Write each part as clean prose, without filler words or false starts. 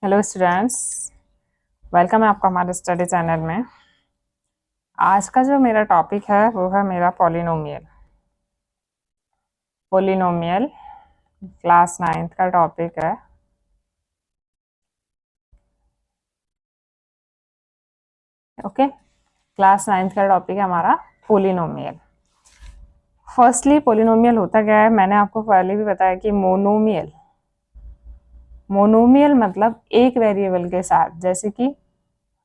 Hello students, welcome है आपका हमारे स्टडी चैनल में। आज का जो मेरा टॉपिक है वो है मेरा पॉलिनोमियल। पॉलिनोमियल क्लास 9th का टॉपिक है। ओके, क्लास 9th का टॉपिक है हमारा पॉलिनोमियल। फर्स्टली पॉलिनोमियल होता क्या है, मैंने आपको पहले भी बताया कि मोनोमियल। मोनोमियल मतलब एक वेरिएबल के साथ, जैसे कि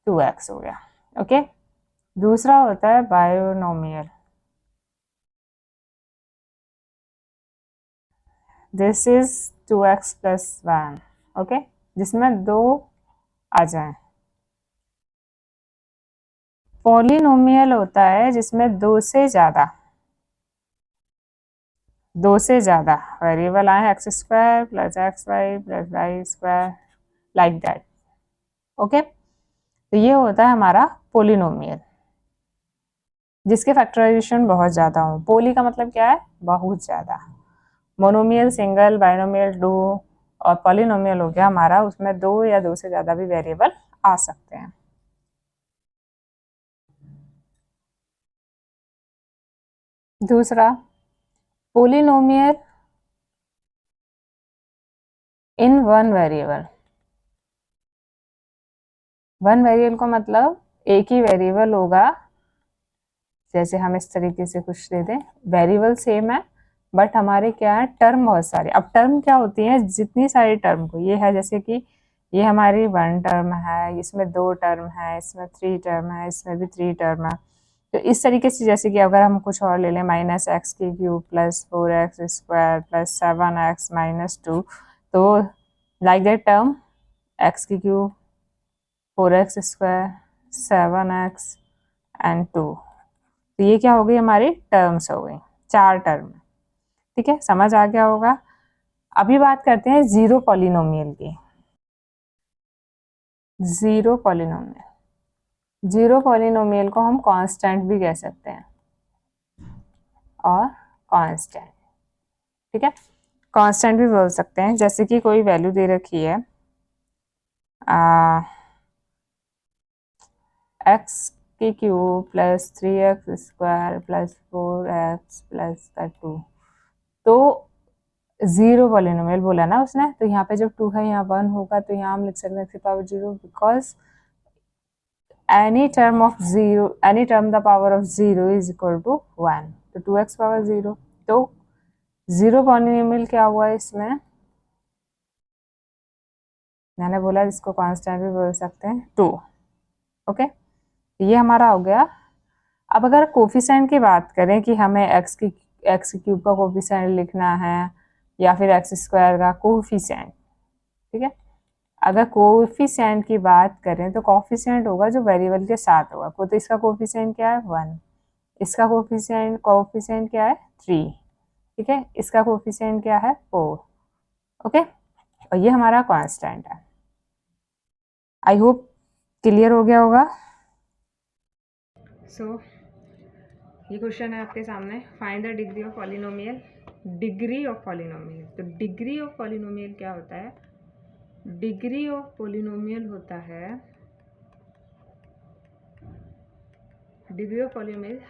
2x हो गया। ओके, दूसरा होता है binomial. This is 2x plus 1। Okay, जिसमें दो आ जाए। पॉलिनोमियल होता है जिसमें दो से ज्यादा वेरिएबल आए, x square plus x y plus y square, like that. Okay, तो ये होता है हमारा पॉलिनोमियल जिसके फैक्टराइजेशन बहुत ज्यादा हो। पोली का मतलब क्या है, बहुत ज्यादा। मोनोमियल सिंगल, बाइनोमियल दो, और पॉलिनोमियल हो गया हमारा उसमें दो या दो से ज्यादा भी वेरिएबल आ सकते हैं। दूसरा, polynomial in one variable. One variable का मतलब एक ही वेरिएबल होगा। जैसे हम इस तरीके से कुछ दे दें, वेरिएबल सेम है बट हमारे क्या है, टर्म बहुत सारे। अब टर्म क्या होती है, जितनी सारी टर्म को, ये है जैसे कि ये हमारी वन टर्म है, इसमें दो टर्म है, इसमें थ्री टर्म है, इसमें भी थ्री टर्म है। तो इस तरीके से, जैसे कि अगर हम कुछ और ले लें, माइनस एक्स की cube plus 4x square plus 7x minus 2, तो लाइक दैट टर्म एक्स की cube, 4x square, 7x and 2। तो ये क्या हो गई, हमारी टर्म्स हो गई, चार टर्म। ठीक है, समझ आ गया होगा। अभी बात करते हैं जीरो पॉलिनोमियल की। जीरो पॉलिनोमियल, जीरो पॉलिनोमियल को हम कांस्टेंट भी कह सकते हैं, और कांस्टेंट, ठीक है, कांस्टेंट भी बोल सकते हैं। जैसे कि कोई वैल्यू दे रखी है एक्स की cube plus 3x square plus 4x plus 2, तो जीरो पॉलिनोमियल बोला ना उसने, तो यहाँ पे जब 2 है, यहाँ 1 होगा, तो यहाँ हम लिख सकते हैं एक्स की power 0, because any term of zero, any term the power of 0 is equal to 1, तो 2x पावर 0। तो जीरो पॉलिनोमियल क्या हुआ इसमें, मैंने बोला जिसको कांस्टेंट भी बोल सकते हैं, 2। ओके, ये हमारा हो गया। अब अगर कोफिशिएंट की बात करें कि हमें एक्स क्यूब का कोफिशिएंट लिखना है या फिर एक्स स्क्वायर का कोफिशिएंट, ठीक है, अगर कोफिशिएंट की बात करें तो कोफिशिएंट होगा जो वेरिएबल के साथ होगा। तो इसका कोफिशिएंट क्या है, 1। इसका कोफिशिएंट क्या है, 3। ठीक है, इसका कोफिशिएंट क्या है, 4। ओके, और ये हमारा कांस्टेंट है। आई होप क्लियर हो गया होगा। सो ये क्वेश्चन है आपके सामने, find the degree of polynomial. Degree of polynomial, तो डिग्री ऑफ पॉलिनोमियल क्या होता है, डिग्री ऑफ पॉलिनोमियल होता है, degree of polynomial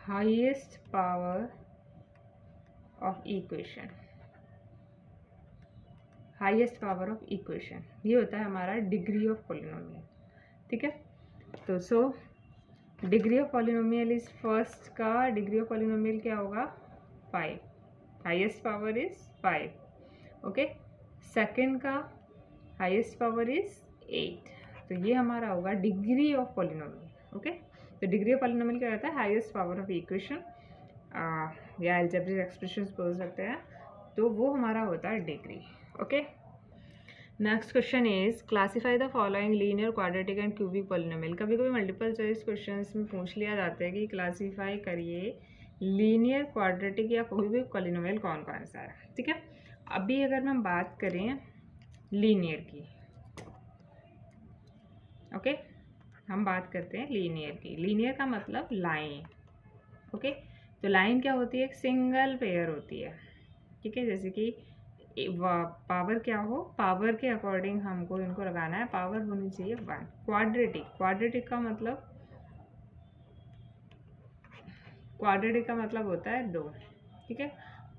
highest power of equation, highest power of equation, ये होता है हमारा डिग्री ऑफ पॉलिनोमियल। ठीक है, तो so degree of polynomial is, first का डिग्री ऑफ पॉलिनोमियल क्या होगा, 5, highest power is 5। Okay, second का हाईएस्ट पावर इज 8, तो ये हमारा होगा डिग्री ऑफ पॉलिनोमियल। ओके, तो डिग्री ऑफ पॉलिनोमियल क्या रहता है, हाईएस्ट पावर ऑफ इक्वेशन या अलजेब्रिक एक्सप्रेशंस बोल सकते हैं, तो वो हमारा होता है degree. Okay, next question is classify the following linear, quadratic and cubic polynomial. कभी कभी मल्टीपल चॉइस क्वेश्चंस में पूछ लिया जाता है कि क्लासीफाई करिए लीनियर, क्वाड्रेटिक या क्यूबिक पॉलिनोमियल कौन कौन सा है। ठीक है, अभी अगर हम बात करें लीनियर की, ओके, हम बात करते हैं लीनियर की। लीनियर का मतलब लाइन। ओके, तो लाइन क्या होती है, एक सिंगल पेयर होती है। ठीक है, जैसे कि पावर क्या हो, पावर के अकॉर्डिंग हमको इनको लगाना है, पावर होनी चाहिए 1। क्वाड्रेटिक का मतलब होता है 2, ठीक है।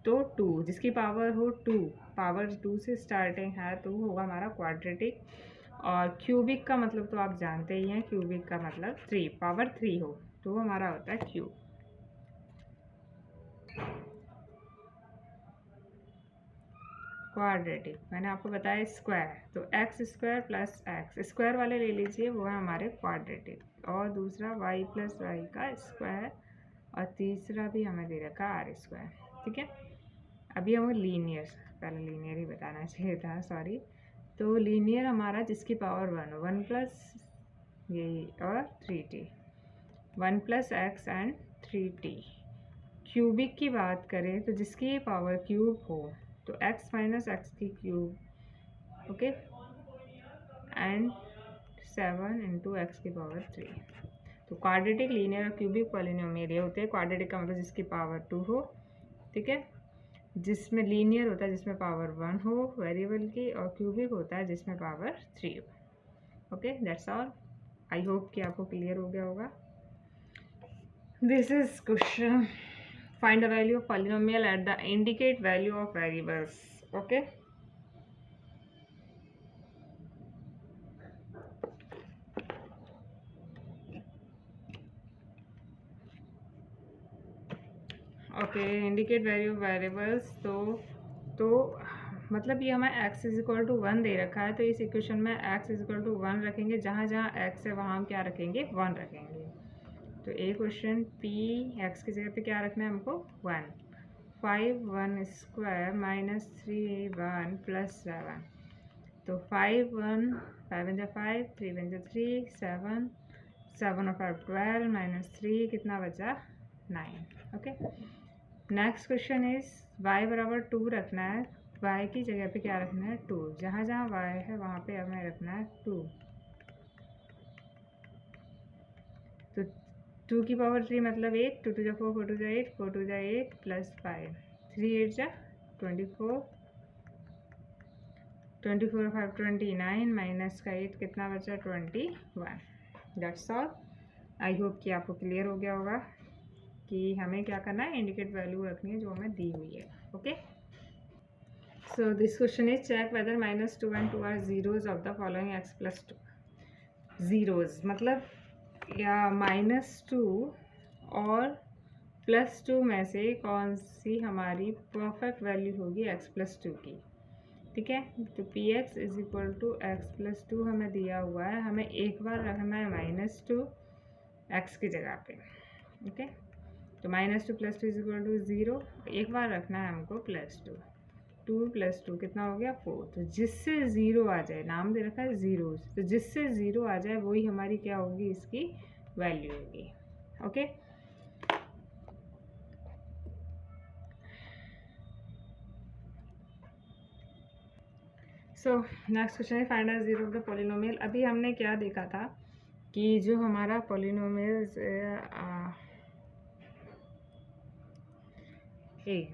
तो 2 जिसकी पावर हो 2, पावर 2 से स्टार्टिंग है तो वो होगा हमारा क्वाड्रेटिक। और क्यूबिक का मतलब तो आप जानते ही हैं, क्यूबिक का मतलब 3, पावर 3 हो तो वो हमारा होता है क्यूब। क्वाड्रेटिक मैंने आपको बताया स्क्वायर, तो x square plus x square वाले ले लीजिए, वो है हमारे क्वाड्रेटिक। और दूसरा वाई प्लस वाई का स्क्वायर, और तीसरा भी हमें दे रखा आर स्क्वायर, ठीक है। अभी हमें लीनियर, पहले लीनियर ही बताना चाहिए था, सॉरी। तो लीनियर हमारा जिसकी पावर 1 हो, 1 प्लस ये और 3t, 1 plus x and 3t। Cubic की बात करें तो जिसकी पावर क्यूब हो तो x माइनस एक्स की cube, okay, and 7 into x की पावर 3। तो क्वाड्रेटिक, लीनियर और क्यूबिक पॉलिनोमियल ये होते हैं। क्वाड्रेटिक का मतलब जिसकी पावर 2 हो, ठीक है, जिसमें लीनियर होता है जिसमें पावर 1 हो वेरिएबल की, और क्यूबिक होता है जिसमें पावर 3 हो। Okay, that's all. I hope कि आपको क्लियर हो गया होगा। This is question, find the value of polynomial at the indicate value of variables. Okay, indicate value of variables। तो मतलब ये हमें x इज इक्वल टू 1 दे रखा है, तो इस इक्वेशन में x इज इक्वल टू 1 रखेंगे, जहाँ जहाँ x है वहाँ हम क्या रखेंगे, 1 रखेंगे। तो ए क्वेश्चन p x की जगह पे क्या रखना है हमको, 1। 5 1 स्क्वायर माइनस 3 1 प्लस 7। तो 5 1 5 × 5 3 × 3 7 7 और 5 12 माइनस 3 कितना बचा, 9। Okay, next question is y बराबर 2 रखना है, y की जगह पे क्या रखना है, 2। जहाँ जहाँ y है वहाँ पे हमें रखना है 2। तो 2 की पावर 3 मतलब 8, 2 2 4 4 2 8 4 2 8 प्लस 5 3 8 24 24 और 5 29 माइनस का 8 कितना बचा, 21। That's all. आई होप कि आपको क्लियर हो गया होगा कि हमें क्या करना है, इंडिकेट वैल्यू रखनी है जो हमें दी हुई है। Okay, so this question is check whether -2 and 2 are zeros of the following x + 2। Zeros मतलब या -2 और +2 में से कौन सी हमारी परफेक्ट वैल्यू होगी x + 2 की, ठीक है। तो px is equal to x + 2 हमें दिया हुआ है, हमें एक बार रखना है -2 x की जगह पे, ओके। तो -2 + 2 इज इक्वल टू 0, एक बार रखना है हमको +2, 2 + 2 कितना हो गया, 4। तो जिससे 0 आ जाए, नाम दे रखा है जीरो, तो जिससे 0 आ जाए वही हमारी क्या होगी, इसकी वैल्यू होगी। ओके, सो नेक्स्ट क्वेश्चन है find out zero of the polynomial. अभी हमने क्या देखा था कि जो हमारा पॉलिनोमियल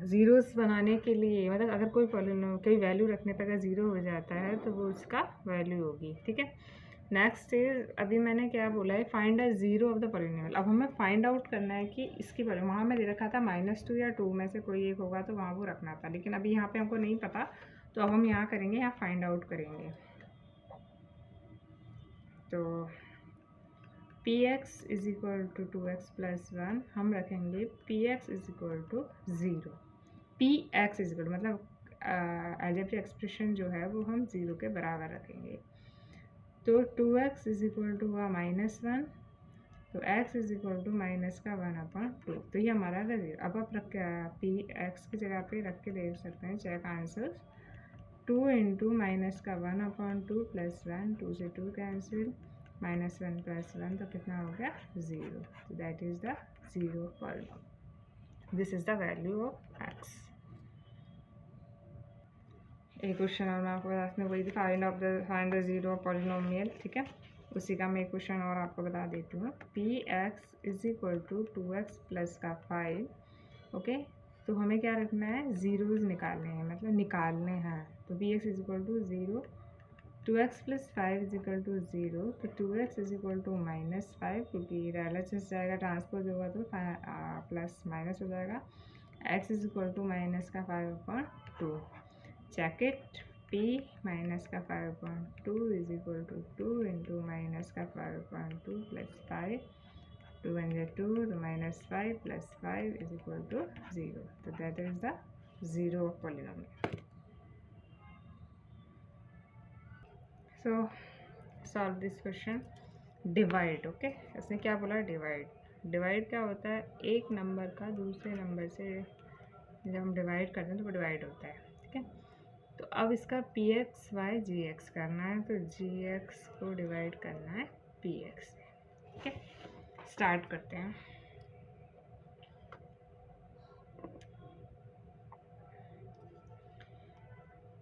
ज़ीरोस बनाने के लिए, मतलब अगर कोई वैल्यू रखने पर अगर ज़ीरो हो जाता है तो वो उसका वैल्यू होगी, ठीक है। नेक्स्ट इज, अभी मैंने क्या बोला है, find a zero of the polynomial. अब हमें फाइंड आउट करना है कि इसकी वैल्यू, वहाँ मैं दे रखा था -2 या 2 में से कोई एक होगा तो वहाँ वो रखना था, लेकिन अभी यहाँ पे हमको नहीं पता, तो अब हम यहाँ करेंगे, यहाँ फाइंड आउट करेंगे। तो px is equal to 2x + 1 हम रखेंगे px is equal to 0। px is equal मतलब अलजेब्रिक एक्सप्रेशन जो है वो हम 0 के बराबर रखेंगे। तो 2x इज इक्वल टू हुआ -1, तो x इज इक्वल टू -1/2, तो ये हमारा 0। अब आप रख px की जगह पे रख के देख सकते हैं, चेक आंसर। 2 × -1/2 + 1, 2 से 2 कैंसिल, -1 + 1 तो कितना हो गया, 0। तो that is the 0 polynomial, this is the value of x। एक क्वेश्चन और मैं आपको बताती हूँ, वही फाइंड द जीरो पॉलिनोमियल, ठीक है। उसी का मैं एक क्वेश्चन और आपको बता देती हूँ। px is equal to 2x + 5, okay, तो हमें क्या रखना है, ज़ीरोज़ निकालने हैं, मतलब निकालने हैं। तो p x is equal to 0, 2x plus 5 is equal to 0, तो 2x इज इक्वल टू -5, क्योंकि एलएचएस जाएगा ट्रांसपोज होगा तो प्लस माइनस हो जाएगा। x is equal to minus का 5/2, चेक इट, p माइनस का 5/2 is equal to 2 into minus का 5/2 प्लस 5, 2 1 2, तो -5 प्लस 5 इज इक्वल टू 0, तो that is the zero of polynomial. So solve this question, divide. Okay, इसने क्या बोला, divide. Divide क्या होता है, एक नंबर का दूसरे नंबर से जब हम डिवाइड करते हैं तो वो डिवाइड होता है, ठीक है। तो अब इसका पी एक्स वाई जी एक्स करना है, तो जी एक्स को डिवाइड करना है पी एक्स से, ठीक है। स्टार्ट करते हैं।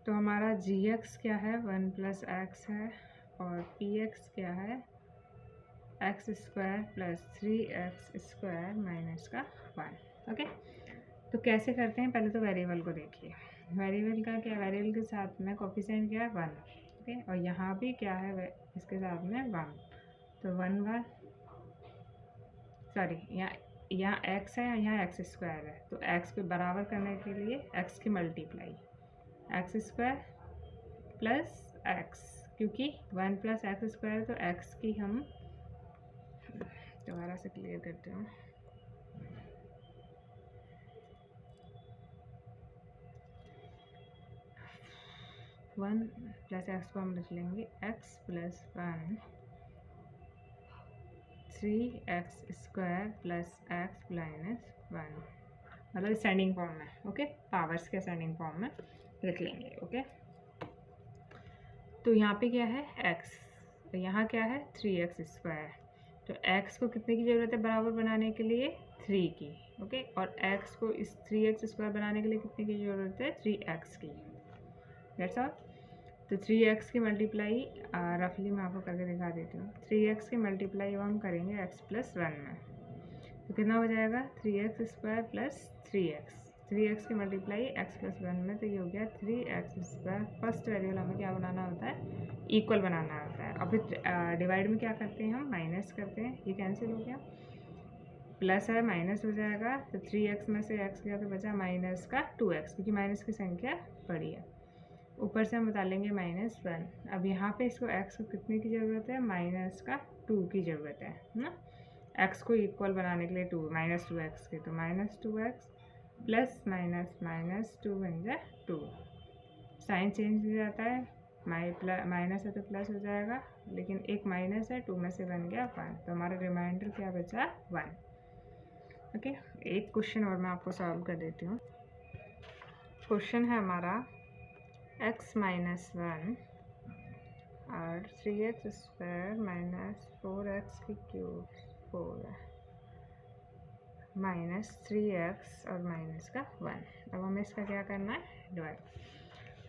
तो हमारा जी एक्स क्या है, 1 प्लस एक्स है, और पी एक्स क्या है, x square plus 3x square minus का 1। ओके, तो कैसे करते हैं, पहले तो वेरिएबल को देखिए। वेरिएबल का क्या, वेरिएबल के साथ में कोफिशिएंट क्या है, 1, ओके, और यहाँ भी क्या है, इसके साथ में 1, तो 1 सॉरी यहाँ x है, यहाँ एक्स स्क्वायर है, तो x को बराबर करने के लिए x की multiply, x square plus x, क्योंकि 1 प्लस एक्स स्क्वायर, तो x की हम दोबारा से क्लियर करते हूँ। वन प्लस एक्स को हम लिख लेंगे x plus 1 3x square plus x minus 1, मतलब असेंडिंग फॉर्म में, ओके, पावर्स के असेंडिंग फॉर्म में लिख लेंगे, ओके। तो यहाँ पे क्या है x, तो यहाँ क्या है 3x स्क्वायर, तो x को कितने की ज़रूरत है बराबर बनाने के लिए, 3 की, ओके, और x को इस 3x स्क्वायर बनाने के लिए कितने की ज़रूरत है, 3x की, दैट्स ऑल। तो 3x की मल्टीप्लाई रफली मैं आपको करके दिखा देती हूँ। 3x की मल्टीप्लाई हम करेंगे x प्लस 1 में, तो कितना हो जाएगा 3x square plus 3x, 3x की मल्टीप्लाई x प्लस 1 में, तो ये हो गया 3x स्क्वायर। फर्स्ट वेरिएबल हमें क्या बनाना होता है, इक्वल बनाना होता है। और फिर डिवाइड में क्या करते हैं हम, माइनस करते हैं, ये कैंसिल हो गया, प्लस है माइनस हो जाएगा, तो 3x में से x गया तो बचा माइनस का 2x, क्योंकि माइनस की संख्या बड़ी है। ऊपर से हम बता लेंगे -1। अब यहाँ पे इसको x को कितने की ज़रूरत है, माइनस का 2 की ज़रूरत है ना, x को इक्वल बनाने के लिए 2 -2x के, तो -2x प्लस माइनस 2 बन जाए 2, साइन चेंज हो जाता है, माइनस है तो प्लस हो जाएगा, लेकिन एक माइनस है, 2 में से बन गया 1, तो हमारा रिमाइंडर क्या बचा 1, ओके। एक क्वेश्चन और मैं आपको सॉल्व कर देती हूँ। क्वेश्चन है हमारा x माइनस 1 और 3x स्क्वायर माइनस 4x की क्यूब 4 है, माइनस 3x और माइनस का 1। अब हमें इसका क्या करना है, डिवाइड।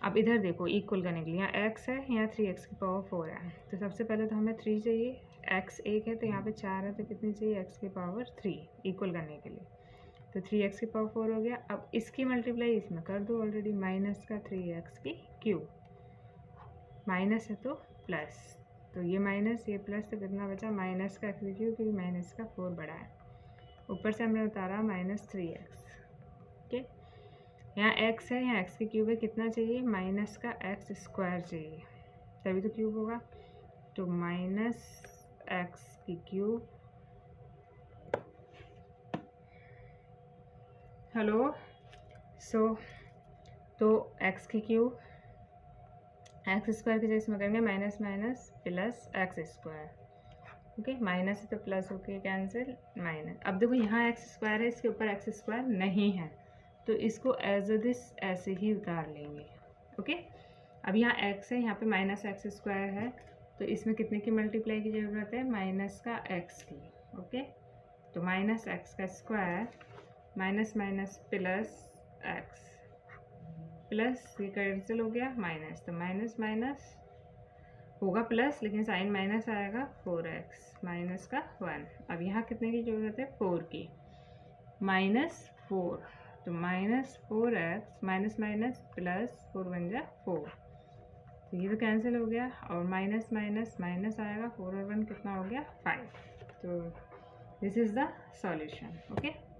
अब इधर देखो, इक्वल करने के लिए यहाँ x है, यहाँ 3x की पावर 4 है, तो सबसे पहले तो हमें 3 चाहिए, x 1 है तो यहाँ पे 4 है, तो कितनी चाहिए, x की पावर 3 इक्वल करने के लिए, तो 3x की पावर 4 हो गया। अब इसकी मल्टीप्लाई इसमें कर दो ऑलरेडी, माइनस का 3x की क्यूब, माइनस है तो प्लस, तो ये माइनस ये प्लस, तो कितना बचा माइनस का x की क्यूब, क्योंकि माइनस का 4 बड़ा है, ऊपर से हमने उतारा -3x, ओके। यहाँ x है, यहाँ x की क्यूब है, कितना चाहिए, माइनस का x स्क्वायर चाहिए, तभी तो क्यूब होगा, तो माइनस x की क्यूब, हेलो, तो x की क्यूब, एक्स स्क्वायर की जगह इसमें करेंगे minus minus plus x square, okay, minus है तो प्लस होके कैंसिल, माइनस। अब देखो यहाँ एक्स स्क्वायर है, इसके ऊपर एक्स स्क्वायर नहीं है, तो इसको एज दिस ऐसे ही उतार लेंगे, ओके। अब यहाँ एक्स है, यहाँ पे माइनस एक्स स्क्वायर है, तो इसमें कितने की मल्टीप्लाई की ज़रूरत है, माइनस का एक्स की, ओके, तो माइनस एक्स का square minus minus plus x, plus ये कैंसिल हो गया, माइनस, तो माइनस माइनस होगा प्लस, लेकिन साइन माइनस आएगा, 4x माइनस का 1। अब यहाँ कितने की ज़रूरत है, 4 की, -4, तो -4x माइनस माइनस प्लस 4 बन जाए 4, तो ये तो कैंसिल हो गया और माइनस माइनस माइनस आएगा, 4 और 1 कितना हो गया 5। तो this is the solution. Okay.